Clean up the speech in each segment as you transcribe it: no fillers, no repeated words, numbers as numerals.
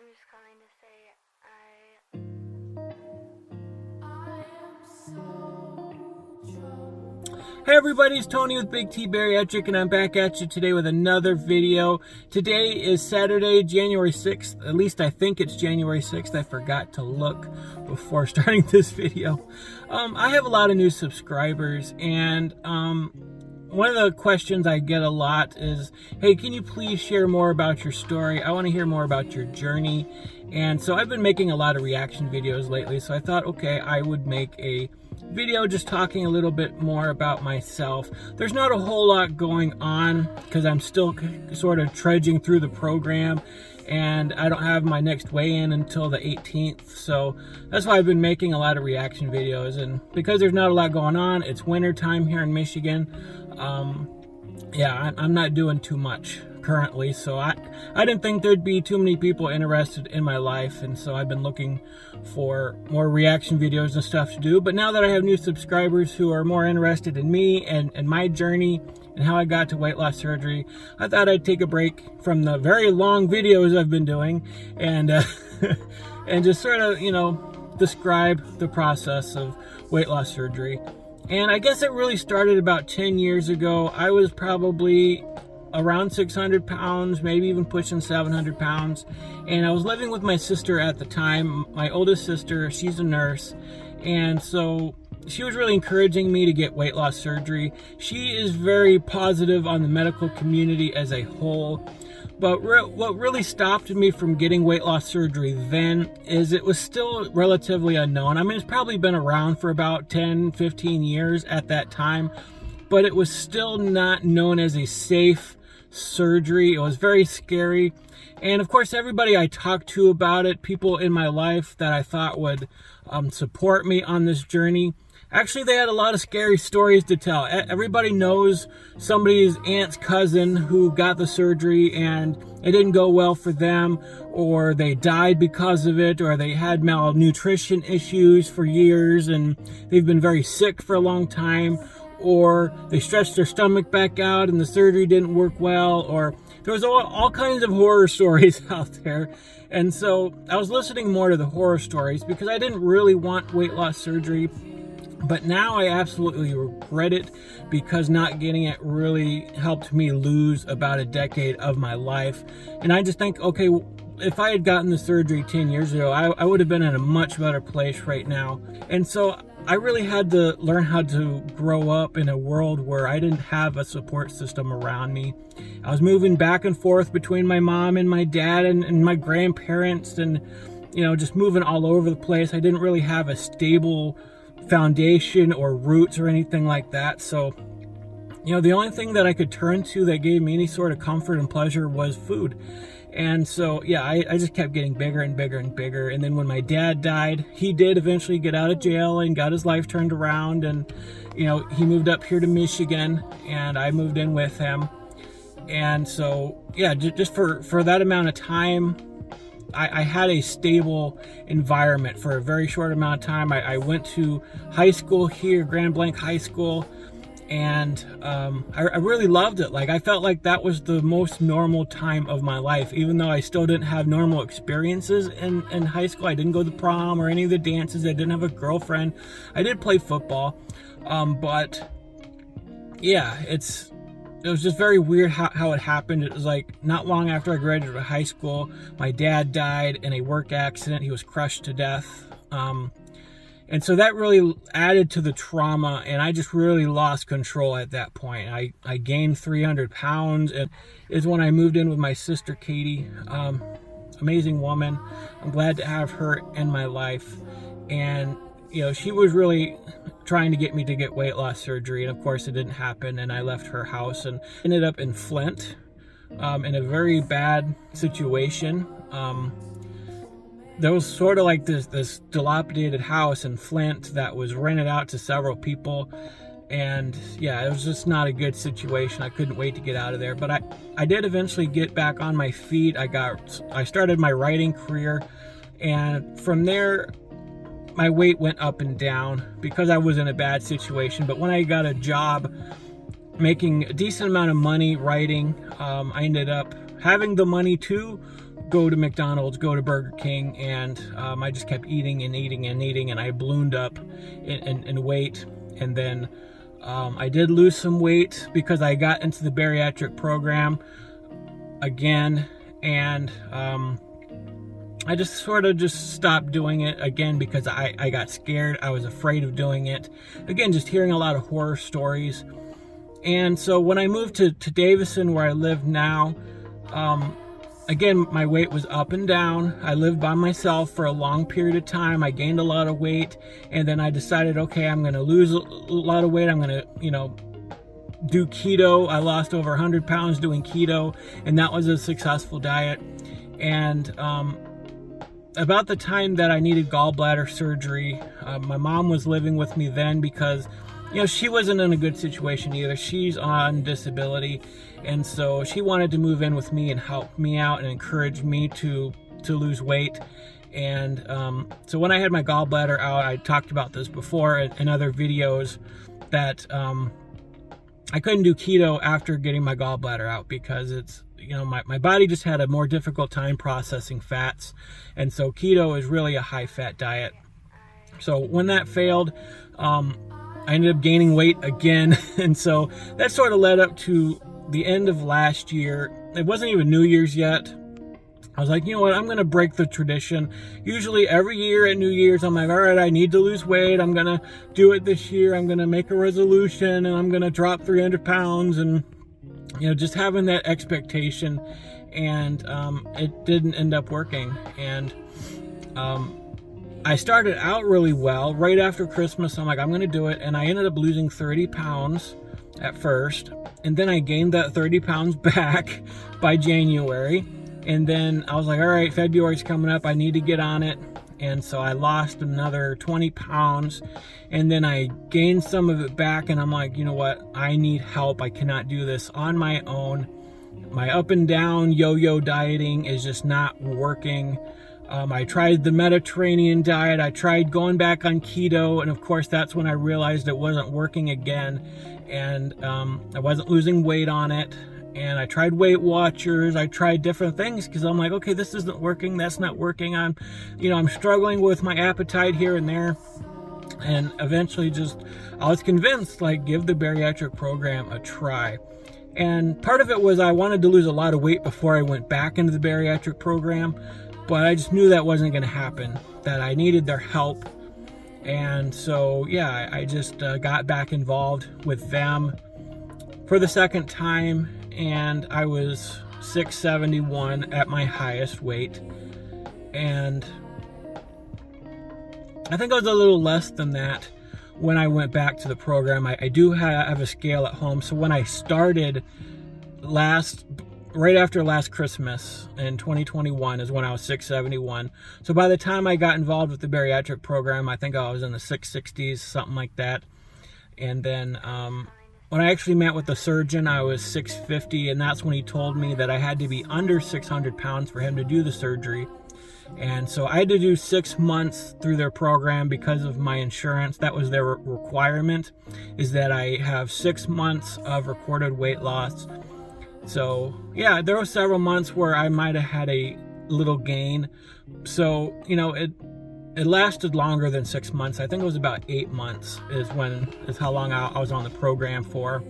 I'm just calling to say Hey everybody, it's Tony with Big T Bariatric, and I'm back at you today with another video. Today is Saturday, January 6th. At least I think it's January 6th. I forgot to look before starting this video. I have a lot of new subscribers, and one of the questions I get a lot is, hey, can you please share more about your story? I want to hear more about your journey. And so I've been making a lot of reaction videos lately, so I thought, okay, I would make a video just talking a little bit more about myself. There's not a whole lot going on because I'm still sort of trudging through the program, and I don't have my next weigh-in until the 18th, so that's why I've been making a lot of reaction videos. And because there's not a lot going on, it's winter time here in Michigan. Yeah, I'm not doing too much currently, so I didn't think there'd be too many people interested in my life, and so I've been looking for more reaction videos and stuff to do. But now that I have new subscribers who are more interested in me and my journey and how I got to weight loss surgery, I thought I'd take a break from the very long videos I've been doing and and just sort of, you know, describe the process of weight loss surgery. And I guess it really started about 10 years ago. I was probably around 600 pounds, maybe even pushing 700 pounds. And I was living with my sister at the time, my oldest sister. She's a nurse. And so she was really encouraging me to get weight loss surgery. She is very positive on the medical community as a whole. But what really stopped me from getting weight loss surgery then is it was still relatively unknown. I mean, it's probably been around for about 10, 15 years at that time, but it was still not known as a safe surgery. It was very scary. And of course, everybody I talked to about it, people in my life that I thought would support me on this journey, actually, they had a lot of scary stories to tell. Everybody knows somebody's aunt's cousin who got the surgery and it didn't go well for them, or they died because of it, or they had malnutrition issues for years and they've been very sick for a long time, or they stretched their stomach back out and the surgery didn't work well, or there was all kinds of horror stories out there. And so I was listening more to the horror stories because I didn't really want weight loss surgery. But now I absolutely regret it because not getting it really helped me lose about a decade of my life. And I just think, okay, if I had gotten the surgery 10 years ago, I would have been in a much better place right now. And so I really had to learn how to grow up in a world where I didn't have a support system around me. I was moving back and forth between my mom and my dad and my grandparents, and, you know, just moving all over the place. I didn't really have a stable foundation or roots or anything like that. So, you know, the only thing that I could turn to that gave me any sort of comfort and pleasure was food. And so, yeah, I just kept getting bigger and bigger and bigger. And then when my dad died, he did eventually get out of jail and got his life turned around. And, you know, he moved up here to Michigan and I moved in with him. And so, yeah, just for that amount of time, I had a stable environment for a very short amount of time. I went to high school here, Grand Blanc High School, and I really loved it. Like, I felt like that was the most normal time of my life, even though I still didn't have normal experiences in high school. I didn't go to prom or any of the dances. I didn't have a girlfriend. I did play football, but yeah, it was just very weird how it happened. It was like not long after I graduated high school, my dad died in a work accident. He was crushed to death. And so that really added to the trauma, and I just really lost control at that point. I gained 300 pounds, and is when I moved in with my sister, Katie. Amazing woman. I'm glad to have her in my life. And, you know, she was really trying to get me to get weight loss surgery, and of course it didn't happen, and I left her house and ended up in Flint, in a very bad situation. There was sort of like this dilapidated house in Flint that was rented out to several people, and yeah, it was just not a good situation. I couldn't wait to get out of there, but I did eventually get back on my feet. I started my writing career, and from there my weight went up and down because I was in a bad situation. But when I got a job making a decent amount of money writing, I ended up having the money to go to McDonald's, go to Burger King, and I just kept eating and eating and eating, and I ballooned up in weight. And then I did lose some weight because I got into the bariatric program again, and I just sort of stopped doing it again because I got scared. I was afraid of doing it. Again, just hearing a lot of horror stories. And so when I moved to Davison, where I live now, again, my weight was up and down. I lived by myself for a long period of time. I gained a lot of weight, and then I decided, okay, I'm going to lose a lot of weight. I'm going to, do keto. I lost over 100 pounds doing keto, and that was a successful diet. And about the time that I needed gallbladder surgery, my mom was living with me then because, she wasn't in a good situation either. She's on disability, and so she wanted to move in with me and help me out and encourage me to lose weight. And so when I had my gallbladder out, I talked about this before in other videos, that I couldn't do keto after getting my gallbladder out because it's, my body just had a more difficult time processing fats. And so keto is really a high fat diet. So when that failed, I ended up gaining weight again. And so that sort of led up to the end of last year. It wasn't even New Year's yet. I was like, you know what, I'm going to break the tradition. Usually every year at New Year's, I'm like, all right, I need to lose weight. I'm going to do it this year. I'm going to make a resolution, and I'm going to drop 300 pounds. And, just having that expectation. And it didn't end up working. And I started out really well. Right after Christmas, I'm like, I'm going to do it. And I ended up losing 30 pounds at first. And then I gained that 30 pounds back by January. And then I was like, all right, February's coming up. I need to get on it. And so I lost another 20 pounds. And then I gained some of it back. And I'm like, you know what? I need help. I cannot do this on my own. My up and down yo-yo dieting is just not working. I tried the Mediterranean diet. I tried going back on keto. And of course, that's when I realized it wasn't working again. And I wasn't losing weight on it. And I tried Weight Watchers. I tried different things because I'm like, okay, this isn't working. That's not working. I'm struggling with my appetite here and there. And eventually I was convinced, like, give the bariatric program a try. And part of it was I wanted to lose a lot of weight before I went back into the bariatric program. But I just knew that wasn't going to happen, that I needed their help. And so, yeah, I just got back involved with them for the second time. And I was 671 at my highest weight. And I think I was a little less than that when I went back to the program. I do have a scale at home. So when I started right after last Christmas in 2021 is when I was 671. So by the time I got involved with the bariatric program, I think I was in the 660s, something like that. And then when I actually met with the surgeon, I was 650, and that's when he told me that I had to be under 600 pounds for him to do the surgery. And so I had to do 6 months through their program because of my insurance. That was their requirement, is that I have 6 months of recorded weight loss. So yeah, there were several months where I might have had a little gain. So, it lasted longer than 6 months. I think it was about 8 months is how long I was on the program for.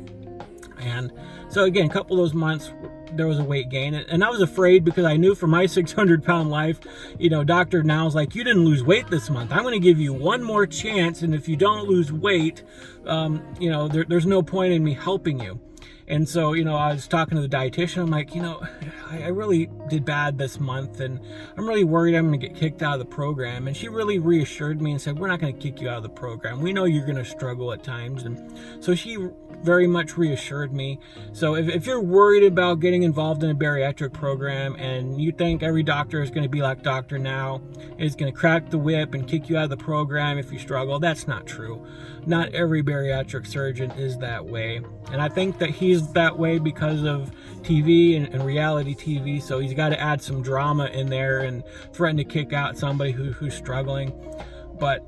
And so again, a couple of those months, there was a weight gain. And I was afraid because I knew for my 600-pound life, Dr. Now's like, you didn't lose weight this month. I'm going to give you one more chance. And if you don't lose weight, there's no point in me helping you. And so, I was talking to the dietitian. I'm like, I really did bad this month, and I'm really worried I'm going to get kicked out of the program. And she really reassured me and said, we're not going to kick you out of the program. We know you're going to struggle at times. And so she very much reassured me. So if you're worried about getting involved in a bariatric program and you think every doctor is going to be like Dr. Now, is going to crack the whip and kick you out of the program if you struggle, that's not true. Not every bariatric surgeon is that way. And I think that he's that way because of TV and reality TV. So he's got to add some drama in there and threaten to kick out somebody who's struggling. But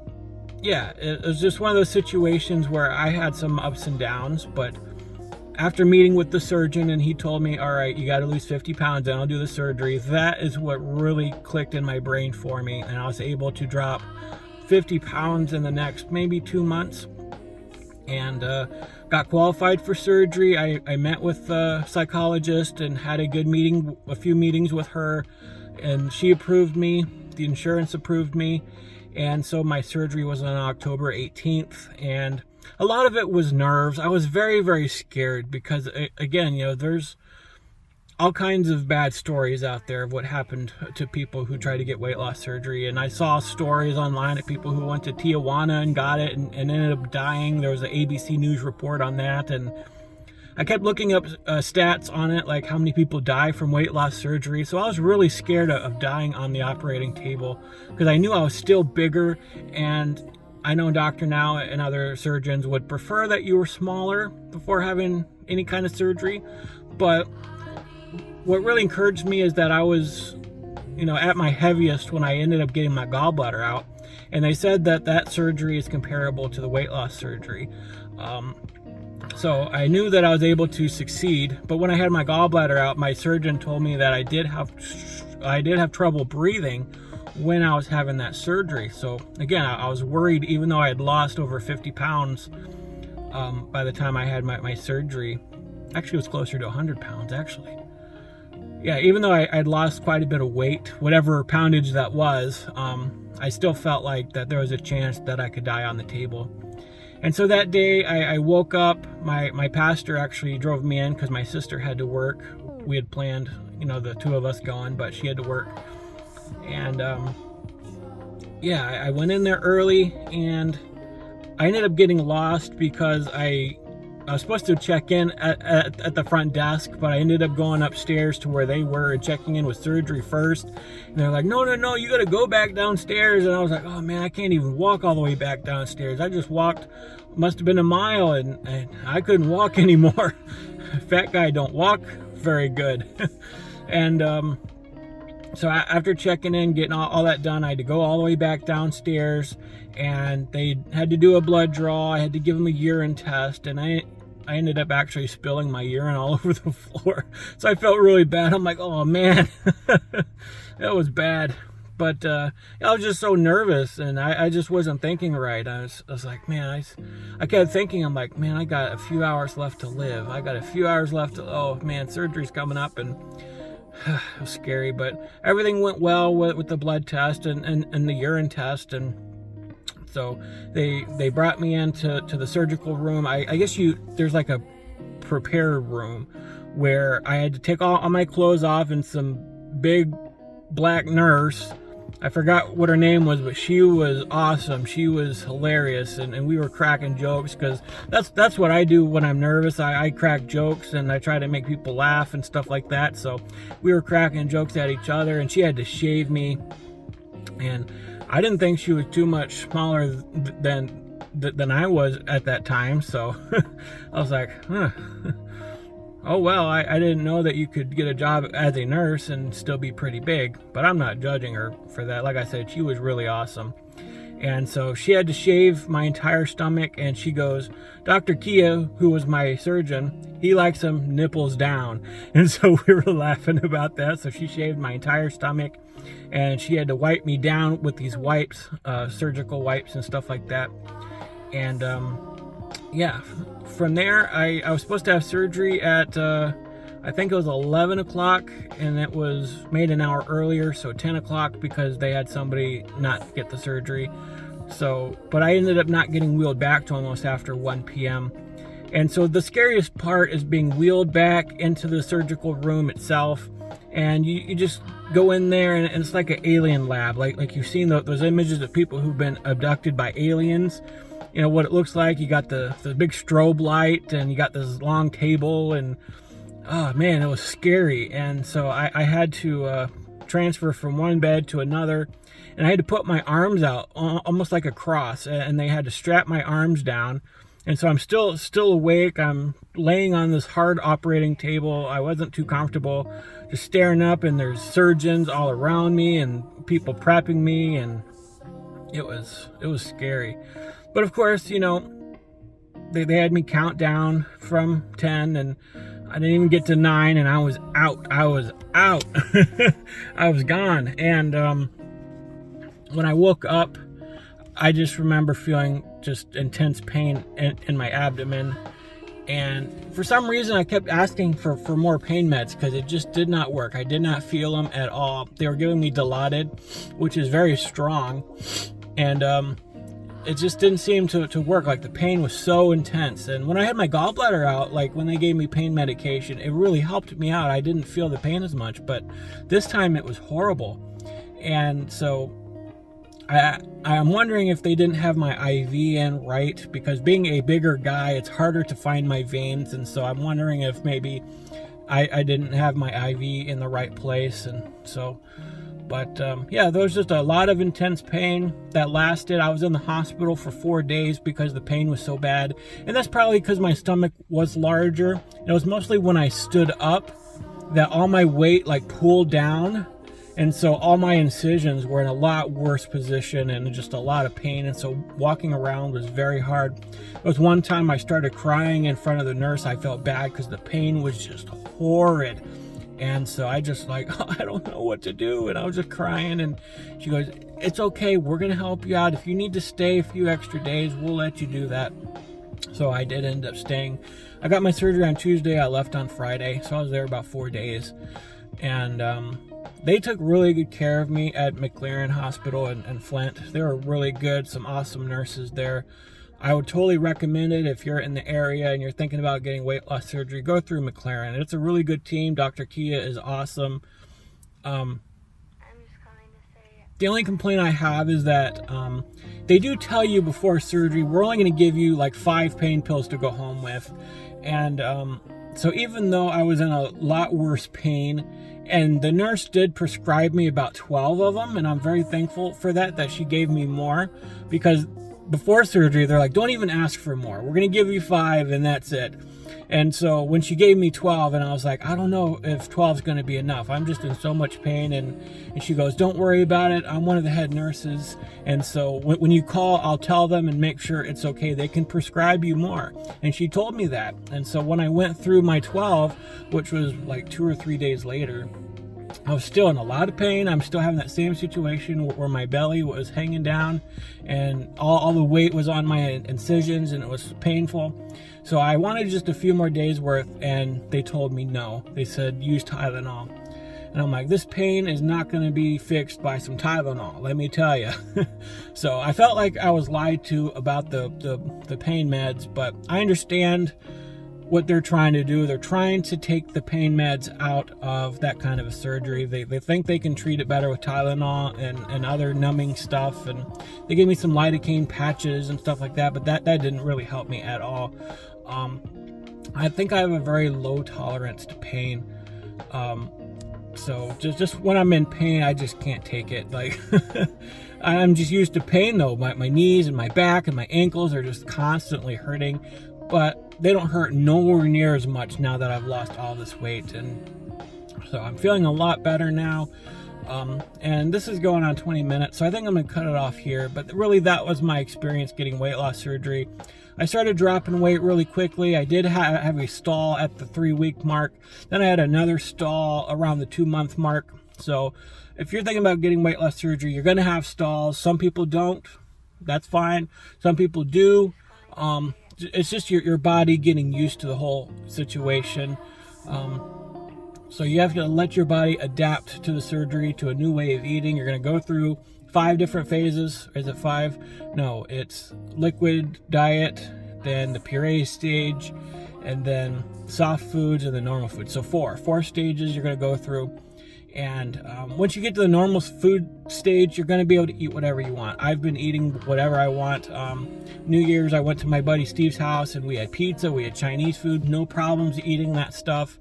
yeah, it was just one of those situations where I had some ups and downs, but after meeting with the surgeon, and he told me, all right, you got to lose 50 pounds and I'll do the surgery. That is what really clicked in my brain for me. And I was able to drop 50 pounds in the next maybe 2 months, and got qualified for surgery. I met with a psychologist and had a good meeting, a few meetings with her, and she approved me. The insurance approved me. And so my surgery was on October 18th, and a lot of it was nerves. I was very, very scared because, again, you know, there's all kinds of bad stories out there of what happened to people who try to get weight loss surgery. And I saw stories online of people who went to Tijuana and got it and ended up dying. There was an ABC News report on that. And I kept looking up stats on it, like how many people die from weight loss surgery. So I was really scared of dying on the operating table because I knew I was still bigger, and I know Dr. Now and other surgeons would prefer that you were smaller before having any kind of surgery. But what really encouraged me is that I was, you know, at my heaviest when I ended up getting my gallbladder out. And they said that that surgery is comparable to the weight loss surgery. So I knew that I was able to succeed. But when I had my gallbladder out, my surgeon told me that I did have trouble breathing when I was having that surgery. So again, I was worried, even though I had lost over 50 pounds by the time I had my surgery. Actually, it was closer to 100 pounds, actually. Yeah, even though I had lost quite a bit of weight, whatever poundage that was, I still felt like that there was a chance that I could die on the table. And so that day I woke up. My pastor actually drove me in because my sister had to work. We had planned, you know, the two of us going, but she had to work. And yeah, I went in there early, and I ended up getting lost because I was supposed to check in at the front desk, but I ended up going upstairs to where they were and checking in with surgery first. And they're like, no, you got to go back downstairs. And I was like, oh man, I can't even walk all the way back downstairs. I just walked, must have been a mile, and I couldn't walk anymore. Fat guy don't walk very good. And so after checking in, getting all that done, I had to go all the way back downstairs, and they had to do a blood draw. I had to give them a urine test, and I ended up actually spilling my urine all over the floor. So I felt really bad. I'm like, oh man, that was bad. But I was just so nervous, and I just wasn't thinking right. I was like, man, I kept thinking, I'm like, man, I got a few hours left to live. I got a few hours left to, oh man, surgery's coming up, and it was scary. But everything went well with the blood test and the urine test. And so they brought me into the surgical room. I guess there's like a prepare room where I had to take all my clothes off, and some big black nurse, I forgot what her name was, but she was awesome. She was hilarious, and we were cracking jokes because that's what I do when I'm nervous. I crack jokes, and I try to make people laugh and stuff like that. So we were cracking jokes at each other, and she had to shave me, and I didn't think she was too much smaller than I was at that time. So I was like, huh. Oh well, I didn't know that you could get a job as a nurse and still be pretty big, but I'm not judging her for that. Like I said, she was really awesome. And so she had to shave my entire stomach, and she goes, Dr. Keto, who was my surgeon, he likes them nipples down. And so we were laughing about that. So she shaved my entire stomach, and she had to wipe me down with these wipes, surgical wipes and stuff like that. And yeah, from there, I was supposed to have surgery at, I think it was 11 o'clock, and it was made an hour earlier, so 10 o'clock, because they had somebody not get the surgery. So, but I ended up not getting wheeled back to almost after 1 p.m. And so the scariest part is being wheeled back into the surgical room itself, and you just go in there, and it's like an alien lab, like you've seen those images of people who've been abducted by aliens. You know what it looks like. You got the big strobe light, and you got this long table, and oh man, it was scary. And so I had to transfer from one bed to another, and I had to put my arms out almost like a cross, and they had to strap my arms down. And so I'm still awake. I'm laying on this hard operating table. I wasn't too comfortable, just staring up, and there's surgeons all around me and people prepping me, and it was scary. But of course, you know, they had me count down from 10, and I didn't even get to 9, and I was out. I was gone. And when I woke up, I just remember feeling just intense pain in my abdomen. And for some reason, I kept asking for more pain meds because it just did not work. I did not feel them at all. They were giving me Dilaudid, which is very strong. And it just didn't seem to work. Like, the pain was so intense. And when I had my gallbladder out, like when they gave me pain medication, it really helped me out. I didn't feel the pain as much, but this time it was horrible. And so I'm wondering if they didn't have my IV in right, because being a bigger guy, it's harder to find my veins. And so I'm wondering if maybe I didn't have my IV in the right place. And so, but yeah, there was just a lot of intense pain that lasted. I was in the hospital for 4 days because the pain was so bad. And that's probably because my stomach was larger. It was mostly when I stood up that all my weight like pulled down. And so all my incisions were in a lot worse position and just a lot of pain. And so walking around was very hard. There was one time I started crying in front of the nurse. I felt bad because the pain was just horrid. And so I just like, I don't know what to do. And I was just crying. And she goes, it's okay. We're going to help you out. If you need to stay a few extra days, we'll let you do that. So I did end up staying. I got my surgery on Tuesday. I left on Friday. So I was there about 4 days. And they took really good care of me at McLaren Hospital in Flint. They were really good, some awesome nurses there. I would totally recommend it if you're in the area and you're thinking about getting weight loss surgery. Go through McLaren. It's a really good team. Dr. Kia is awesome. The only complaint I have is that they do tell you before surgery, we're only going to give you like 5 pain pills to go home with. And so even though I was in a lot worse pain, and the nurse did prescribe me about 12 of them, and I'm very thankful for that she gave me more, because before surgery, they're like, don't even ask for more. We're going to give you 5 and that's it. And so when she gave me 12, and I was like, I don't know if 12 is going to be enough. I'm just in so much pain. And she goes, don't worry about it. I'm one of the head nurses. And so when you call, I'll tell them and make sure it's okay. They can prescribe you more. And she told me that. And so when I went through my 12, which was like 2 or 3 days later, I was still in a lot of pain. I'm still having that same situation where my belly was hanging down and all the weight was on my incisions and it was painful. So I wanted just a few more days worth, and they told me no. They said, use Tylenol. And I'm like, this pain is not going to be fixed by some Tylenol, let me tell you. So I felt like I was lied to about the pain meds, but I understand what they're trying to do. They're trying to take the pain meds out of that kind of a surgery. They think they can treat it better with Tylenol and other numbing stuff. And they gave me some lidocaine patches and stuff like that, but that didn't really help me at all. I think I have a very low tolerance to pain. So just when I'm in pain, I just can't take it. Like, I'm just used to pain though. My knees and my back and my ankles are just constantly hurting, but they don't hurt nowhere near as much now that I've lost all this weight. And so I'm feeling a lot better now. And this is going on 20 minutes, so I think I'm gonna cut it off here. But really, that was my experience getting weight loss surgery. I started dropping weight really quickly. I did have a stall at the 3-week mark. Then I had another stall around the 2-month mark. So if you're thinking about getting weight loss surgery, you're gonna have stalls. Some people don't. That's fine. Some people do. It's just your body getting used to the whole situation. So you have to let your body adapt to the surgery, to a new way of eating. You're going to go through 5 different phases. Is it 5? No, it's liquid diet, then the puree stage, and then soft foods, and then normal foods. So 4 stages you're going to go through. And once you get to the normal food stage, you're going to be able to eat whatever you want. I've been eating whatever I want. New Year's, I went to my buddy Steve's house, and we had pizza, we had Chinese food, no problems eating that stuff.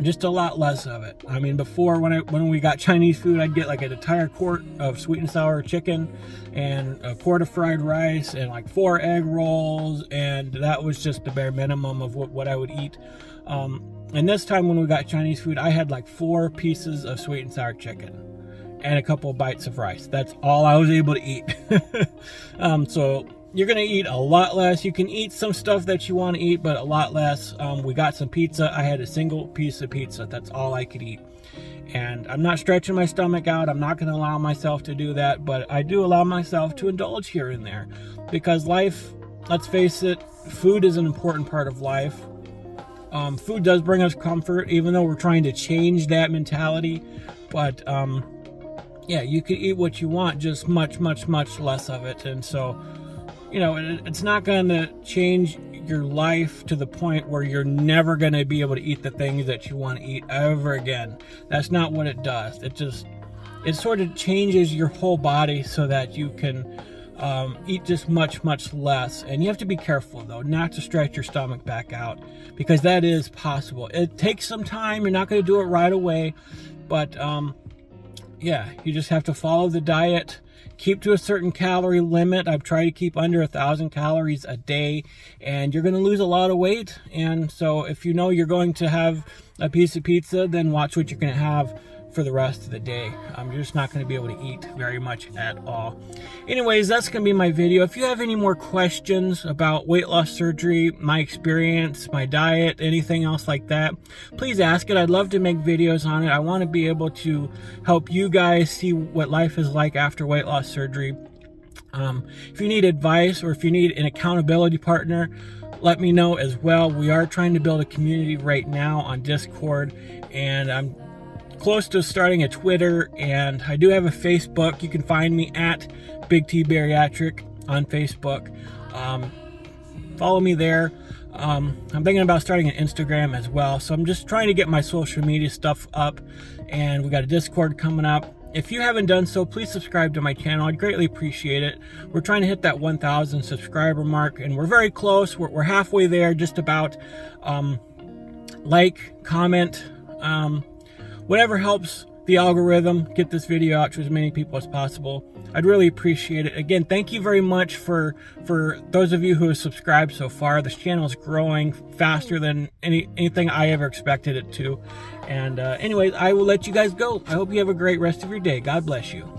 Just a lot less of it. I mean, before when we got Chinese food, I'd get like an entire quart of sweet and sour chicken and a quart of fried rice and like 4 egg rolls, and that was just the bare minimum of what I would eat. And this time when we got Chinese food, I had like 4 pieces of sweet and sour chicken and a couple of bites of rice. That's all I was able to eat. So you're going to eat a lot less. You can eat some stuff that you want to eat, but a lot less. We got some pizza. I had a single piece of pizza. That's all I could eat. And I'm not stretching my stomach out. I'm not going to allow myself to do that, but I do allow myself to indulge here and there. Because life, let's face it, food is an important part of life. Food does bring us comfort, even though we're trying to change that mentality. But yeah, you can eat what you want, just much, much, much less of it. And so, you know, it's not going to change your life to the point where you're never going to be able to eat the things that you want to eat ever again. That's not what it does. It sort of changes your whole body so that you can eat just much, much less. And you have to be careful, though, not to stretch your stomach back out, because that is possible. It takes some time. You're not going to do it right away. But yeah, you just have to follow the diet. Keep to a certain calorie limit. I've tried to keep under 1,000 calories a day, and you're going to lose a lot of weight. And so if you know you're going to have a piece of pizza, then watch what you're going to have for the rest of the day. You're just not going to be able to eat very much at all. Anyways, that's going to be my video. If you have any more questions about weight loss surgery, my experience, my diet, anything else like that, please ask it. I'd love to make videos on it. I want to be able to help you guys see what life is like after weight loss surgery. If you need advice or if you need an accountability partner, let me know as well. We are trying to build a community right now on Discord, and I'm close to starting a Twitter, and I do have a Facebook. You can find me at Big T Bariatric on Facebook. Follow me there. I'm thinking about starting an Instagram as well. So I'm just trying to get my social media stuff up, and we got a Discord coming up. If you haven't done so, please subscribe to my channel. I'd greatly appreciate it. We're trying to hit that 1,000 subscriber mark, and we're very close. We're halfway there, just about. Like, comment, whatever helps the algorithm get this video out to as many people as possible. I'd really appreciate it. Again, thank you very much for those of you who have subscribed so far. This channel is growing faster than anything I ever expected it to. And anyways, I will let you guys go. I hope you have a great rest of your day. God bless you.